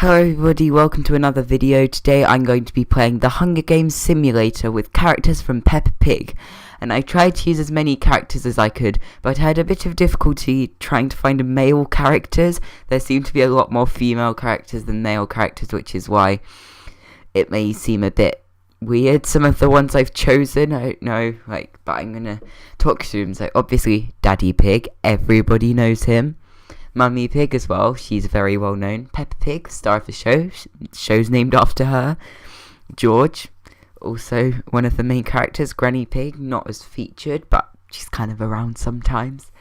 Hello everybody, welcome to another video. Today I'm going to be playing the Hunger Games Simulator with characters from Peppa Pig. And I tried to use as many characters as I could, but I had a bit of difficulty trying to find male characters. There seem to be a lot more female characters than male characters, which is why it may seem a bit weird. Some of the ones I've chosen, I don't know, but I'm gonna talk to them. So obviously Daddy Pig, everybody knows him. Mummy Pig as well, she's very well known. Peppa Pig, star of the show, show's named after her. George, also one of the main characters. Granny Pig, not as featured, but she's kind of around sometimes.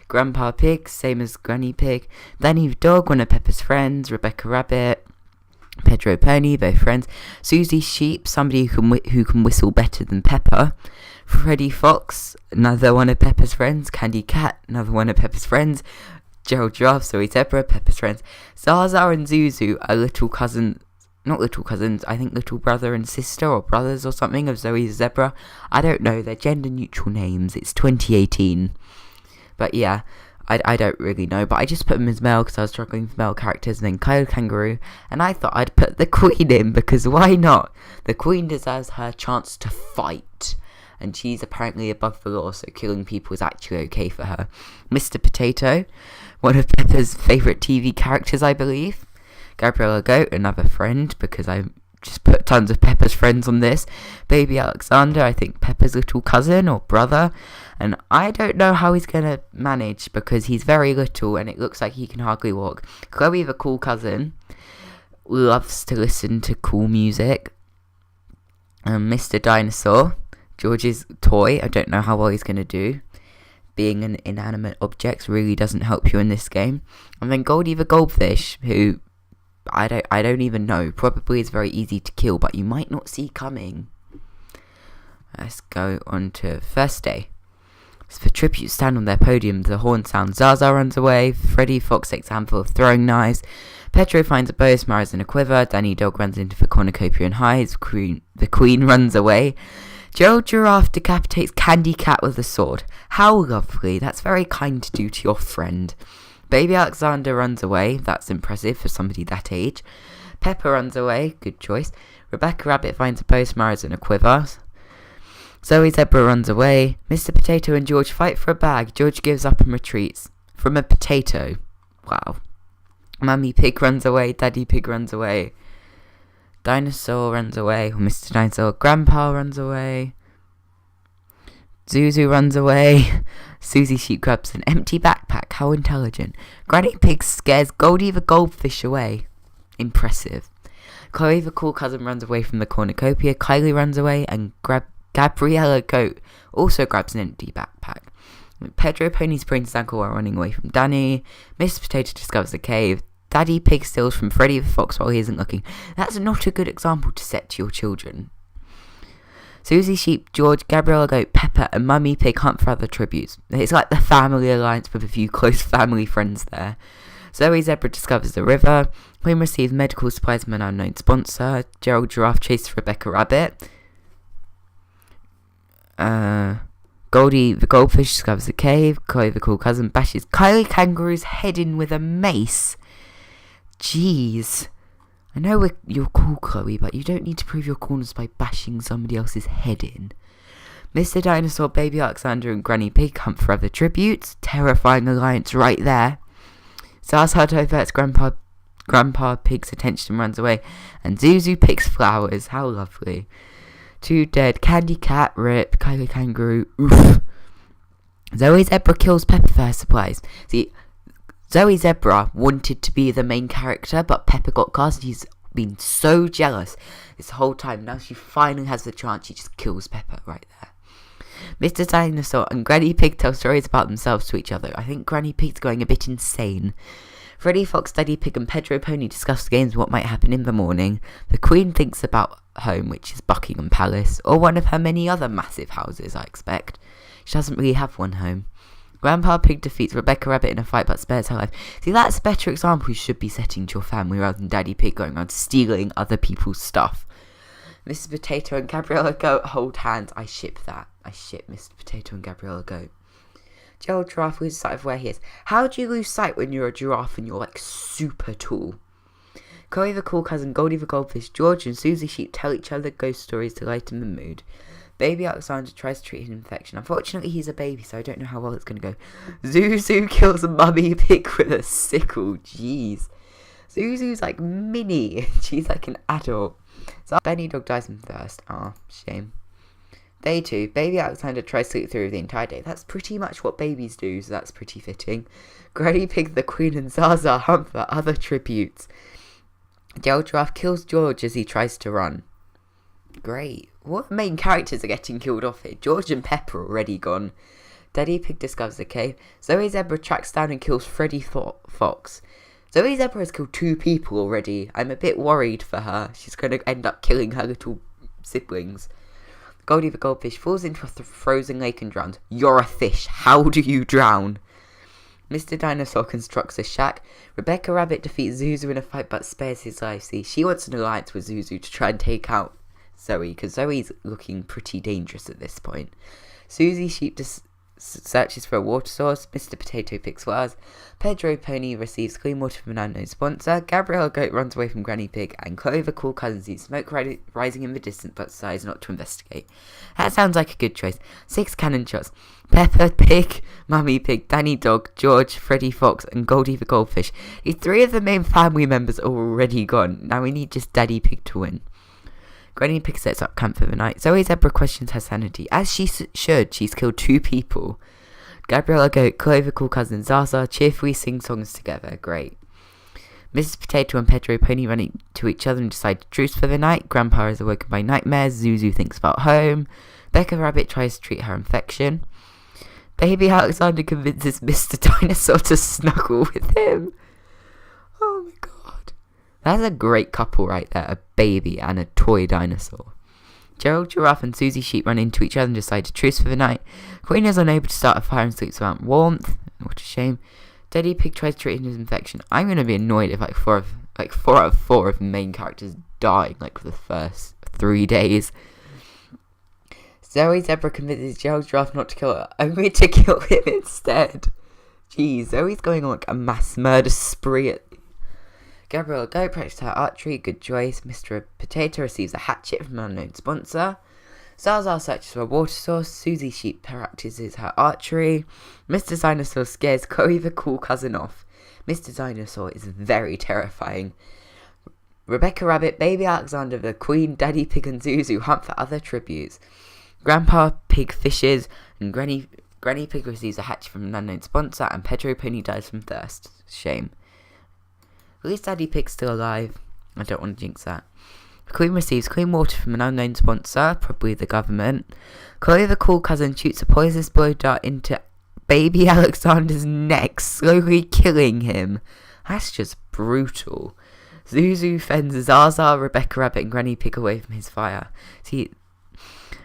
Grandpa Pig, same as Granny Pig. Danny the Dog, one of Peppa's friends. Rebecca Rabbit, Pedro Pony, both friends. Susie Sheep, somebody who can whistle better than Peppa. Freddy Fox, another one of Peppa's friends. Candy Cat, another one of Peppa's friends. Gerald Giraffe, Zoe Zebra, Peppa's friends. Zaza and Zuzu are not little cousins, I think little brother and sister, or brothers or something, of Zoe Zebra. I don't know, they're gender neutral names, it's 2018. But yeah, I don't really know, but I just put them as male because I was struggling for male characters. And then Kyle Kangaroo, and I thought I'd put the Queen in, because why not? The Queen deserves her chance to fight. And she's apparently above the law, so killing people is actually okay for her. Mr. Potato, one of Peppa's favourite TV characters, I believe. Gabriella Goat, another friend, because I just put tons of Peppa's friends on this. Baby Alexander, I think Peppa's little cousin or brother. And I don't know how he's going to manage, because he's very little and it looks like he can hardly walk. Chloe, the cool cousin, loves to listen to cool music. Mr. Dinosaur, George's toy, I don't know how well he's going to do. Being an inanimate object really doesn't help you in this game. And then Goldie the Goldfish, who I don't even know, probably is very easy to kill, but you might not see coming. Let's go on to first day. So for tributes stand on their podium, the horn sounds. Zaza runs away. Freddy Fox takes a handful of throwing knives. Pedro finds a bow, Smara's in a quiver. Danny Dog runs into the cornucopia and hides. The Queen runs away. Gerald Giraffe decapitates Candy Cat with a sword. How lovely. That's very kind to do to your friend. Baby Alexander runs away. That's impressive for somebody that age. Peppa runs away. Good choice. Rebecca Rabbit finds a bow, Smara's in a quiver. Zoe Zebra runs away. Mr. Potato and George fight for a bag. George gives up and retreats. From a potato. Wow. Mummy Pig runs away. Daddy Pig runs away. Dinosaur runs away, or Mr. Dinosaur. Grandpa runs away. Zuzu runs away. Susie Sheep grabs an empty backpack. How intelligent. Granny Pig scares Goldie the Goldfish away. Impressive. Chloe the cool cousin runs away from the cornucopia. Kylie runs away, and Gabriella Goat also grabs an empty backpack. Pedro Pony sprains his ankle while running away from Danny. Mr. Potato discovers a cave. Daddy Pig steals from Freddy the Fox while he isn't looking. That's not a good example to set to your children. Susie Sheep, George, Gabriella Goat, Peppa and Mummy Pig hunt for other tributes. It's like the family alliance with a few close family friends there. Zoe Zebra discovers the river. Queen receives medical supplies from an unknown sponsor. Gerald Giraffe chases Rebecca Rabbit. Goldie the Goldfish discovers a cave. Chloe the cool cousin bashes Kylie Kangaroo's head in with a mace. Jeez. I know you're cool, Chloe, but you don't need to prove your coolness by bashing somebody else's head in. Mr. Dinosaur, Baby Alexander and Granny Pig hunt for other tributes. Terrifying alliance right there. Zaza diverts Grandpa Pig's attention and runs away. And Zuzu picks flowers. How lovely. 2 dead. Candy Cat, rip. Kylie Kangaroo, oof. Zoe Zebra kills Peppa for her supplies. See, Zoe Zebra wanted to be the main character, but Peppa got cast. He's been so jealous this whole time. Now she finally has the chance. She just kills Peppa right there. Mr. Dinosaur and Granny Pig tell stories about themselves to each other. I think Granny Pig's going a bit insane. Freddy Fox, Daddy Pig and Pedro Pony discuss the games and what might happen in the morning. The Queen thinks about home, which is Buckingham Palace, or one of her many other massive houses, I expect. She doesn't really have one home. Grandpa Pig defeats Rebecca Rabbit in a fight but spares her life. See, that's a better example you should be setting to your family rather than Daddy Pig going around stealing other people's stuff. Mrs. Potato and Gabriella Goat hold hands. I ship that. I ship Mr. Potato and Gabriella Goat. Gerald Giraffe loses sight of where he is. How do you lose sight when you're a giraffe and you're like super tall? Chloe the cool cousin, Goldie the goldfish, George and Susie Sheep tell each other ghost stories to lighten the mood. Baby Alexander tries to treat his infection. Unfortunately, he's a baby, so I don't know how well it's going to go. Zuzu kills Mummy Pig with a sickle. Jeez. Zuzu's like mini. She's like an adult. So Benny Dog dies from thirst. Ah, shame. Day 2. Baby Alexander tries to sleep through the entire day. That's pretty much what babies do, so that's pretty fitting. Granny Pig, the Queen, and Zaza hunt for other tributes. Gerald Giraffe kills George as he tries to run. Great. What main characters are getting killed off here? George and Peppa are already gone. Daddy Pig discovers the cave. Zoe Zebra tracks down and kills Freddy Fox. Zoe Zebra has killed 2 people already. I'm a bit worried for her. She's going to end up killing her little siblings. Goldie the goldfish falls into a frozen lake and drowns. You're a fish. How do you drown? Mr. Dinosaur constructs a shack. Rebecca Rabbit defeats Zuzu in a fight but spares his life. See, she wants an alliance with Zuzu to try and take out Zoe, because Zoe's looking pretty dangerous at this point. Susie Sheep searches for a water source. Mr. Potato picks flowers. Pedro Pony receives clean water from an unknown sponsor. Gabrielle Goat runs away from Granny Pig. And Chloe the cool cousin sees smoke rising in the distance but decides not to investigate. That sounds like a good choice. 6 cannon shots. Peppa Pig, Mummy Pig, Danny Dog, George, Freddy Fox, and Goldie the goldfish. These 3 of the main family members are already gone. Now we need just Daddy Pig to win. Granny Pig sets up camp for the night. Zoe Zebra questions her sanity. As she should, she's killed 2 people. Gabriella Goat, Chloe the cool cousin, Zaza cheerfully sing songs together. Great. Mrs. Potato and Pedro Pony run to each other and decide to truce for the night. Grandpa is awoken by nightmares. Zuzu thinks about home. Becca Rabbit tries to treat her infection. Baby Alexander convinces Mr. Dinosaur to snuggle with him. Oh my god. That's a great couple right there. A baby and a toy dinosaur. Gerald Giraffe and Susie Sheep run into each other and decide to truce for the night. Queen is unable to start a fire and sleeps without warmth. What a shame. Daddy Pig tries to treat his infection. I'm going to be annoyed if 4 out of 4 of the main characters die for the first 3 days. Zoe Zebra convinces Gerald Giraffe not to kill her, only to kill him instead. Jeez, Zoe's going on a mass murder spree. Gabriella Goat practices her archery, good choice. Mr. Potato receives a hatchet from an unknown sponsor. Zaza searches for a water source. Susie Sheep practices her archery. Mr. Dinosaur scares Chloe the cool cousin off. Mr. Dinosaur is very terrifying. Rebecca Rabbit, Baby Alexander, the Queen, Daddy Pig and Zuzu hunt for other tributes. Grandpa Pig fishes, and Granny Pig receives a hatchet from an unknown sponsor, and Pedro Pony dies from thirst. Shame. At least Daddy Pig's still alive. I don't want to jinx that. The Queen receives clean water from an unknown sponsor, probably the government. Chloe the cool cousin shoots a poisonous blow dart into Baby Alexander's neck, slowly killing him. That's just brutal. Zuzu fends Zaza, Rebecca Rabbit and Granny Pig away from his fire. See,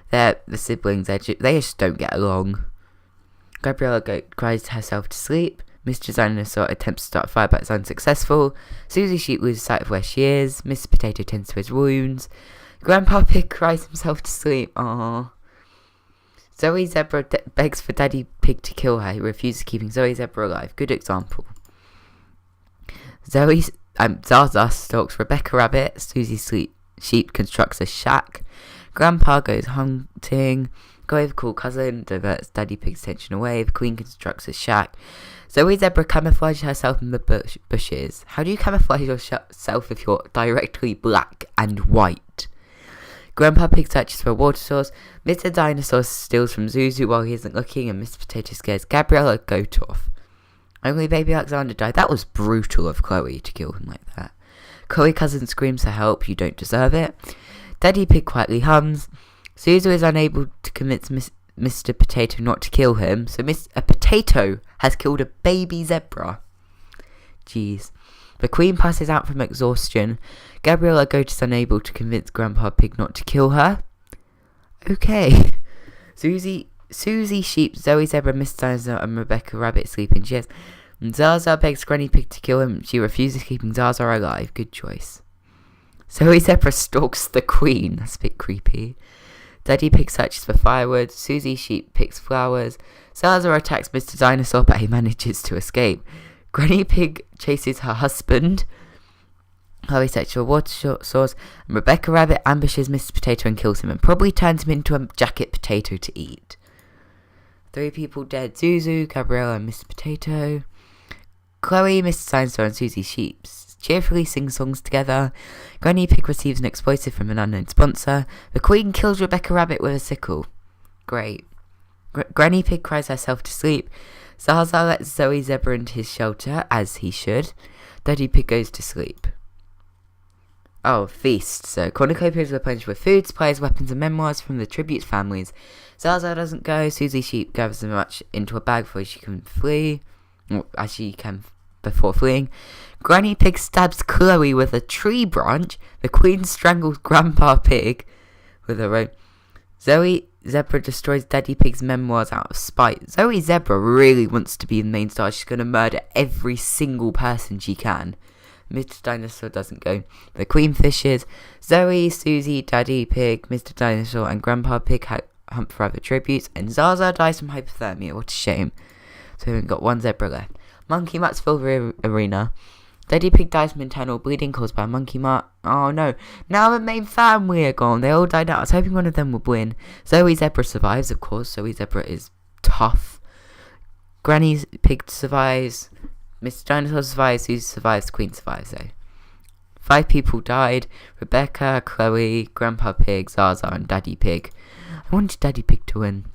the siblings, they just don't get along. Gabriella Goat cries herself to sleep. Mr. Dinosaur attempts to start a fire but is unsuccessful. Susie Sheep loses sight of where she is. Mr. Potato tends to his wounds. Grandpa Pig cries himself to sleep. Aww. Zoe Zebra begs for Daddy Pig to kill her. He refuses, keeping Zoe Zebra alive. Good example. Zaza stalks Rebecca Rabbit. Susie Sheep constructs a shack. Grandpa goes hunting. Chloe the cool cousin diverts Daddy Pig's attention away. The Queen constructs a shack. Zoe Zebra camouflages herself in the bushes. How do you camouflage yourself if you're directly black and white? Grandpa Pig searches for a water source. Mr. Dinosaur steals from Zuzu while he isn't looking, and Mr. Potato scares Gabriella Goat off. Only Baby Alexander died. That was brutal of Chloe to kill him like that. Chloe cousin screams for help. You don't deserve it. Daddy Pig quietly hums. Zuzu is unable to convince Mr. Potato not to kill him, so a potato has killed a baby zebra. Jeez. The Queen passes out from exhaustion. Gabriella Goat is unable to convince Grandpa Pig not to kill her. Okay. Susie Sheep, Zoe Zebra, Mr. Dinosaur and Rebecca Rabbit sleep in chairs. And Zaza begs Granny Pig to kill him. She refuses, keeping Zaza alive. Good choice. Zoe Zebra stalks the Queen. That's a bit creepy. Daddy Pig searches for firewood. Susie Sheep picks flowers. Zaza attacks Mr. Dinosaur, but he manages to escape. Granny Pig chases her husband. Chloe sets a water source, and Rebecca Rabbit ambushes Mr. Potato and kills him, and probably turns him into a jacket potato to eat. 3 people dead: Zuzu, Gabriella, and Mr. Potato. Chloe, Mr. Dinosaur, and Susie Sheep cheerfully sing songs together. Granny Pig receives an explosive from an unknown sponsor. The Queen kills Rebecca Rabbit with a sickle. Great. Granny Pig cries herself to sleep. Zaza lets Zoe Zebra into his shelter, as he should. Daddy Pig goes to sleep. Oh, feast. So, cornucopias are replenished with food, supplies, weapons, and memoirs from the tribute families. Zaza doesn't go. Susie Sheep gathers them much into a bag before she can flee. As she can before fleeing. Granny Pig stabs Chloe with a tree branch. The Queen strangles Grandpa Pig with a rope. Zoe Zebra destroys Daddy Pig's memoirs out of spite. Zoe Zebra really wants to be the main star. She's going to murder every single person she can. Mr. Dinosaur doesn't go. The Queen fishes. Zoe, Susie, Daddy Pig, Mr. Dinosaur, and Grandpa Pig hunt for other tributes. And Zaza dies from hypothermia. What a shame. So we've got 1 zebra left. Monkey Mutt's filled the arena. Daddy Pig dies from internal bleeding caused by Monkey Mutt. Oh no. Now the main family are gone. They all died out. I was hoping one of them would win. Zoe Zebra survives, of course. Zoe Zebra is tough. Granny Pig survives. Mr. Dinosaur survives. Susie survives. The Queen survives, though. 5 people died. Rebecca, Chloe, Grandpa Pig, Zaza, and Daddy Pig. I wanted Daddy Pig to win.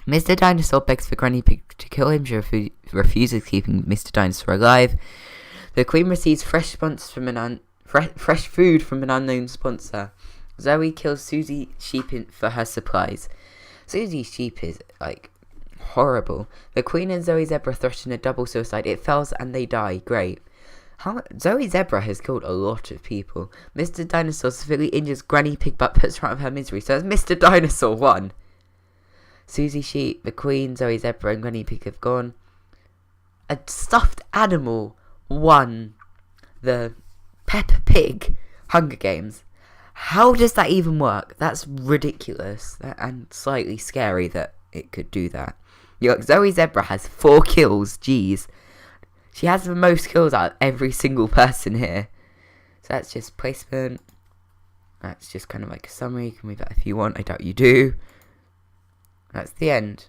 Mr. Dinosaur begs for Granny Pig to kill him. She refuses, keeping Mr. Dinosaur alive. The Queen receives fresh food from an unknown sponsor. Zoe kills Susie Sheep for her supplies. Susie Sheep is, horrible. The Queen and Zoe Zebra threaten a double suicide. It fails and they die. Great. Zoe Zebra has killed a lot of people. Mr. Dinosaur severely injures Granny Pig but puts her out of her misery. So Mr. Dinosaur won. Susie Sheep, the Queen, Zoe Zebra, and Granny Pig have gone. A stuffed animal won the Peppa Pig Hunger Games. How does that even work? That's ridiculous and slightly scary that it could do that. Look, Zoe Zebra has 4 kills. Jeez. She has the most kills out of every single person here. So that's just placement. That's just kind of like a summary. You can read that if you want. I doubt you do. That's the end.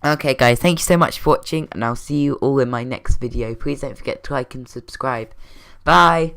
Okay guys, thank you so much for watching, and I'll see you all in my next video. Please don't forget to like and subscribe. Bye!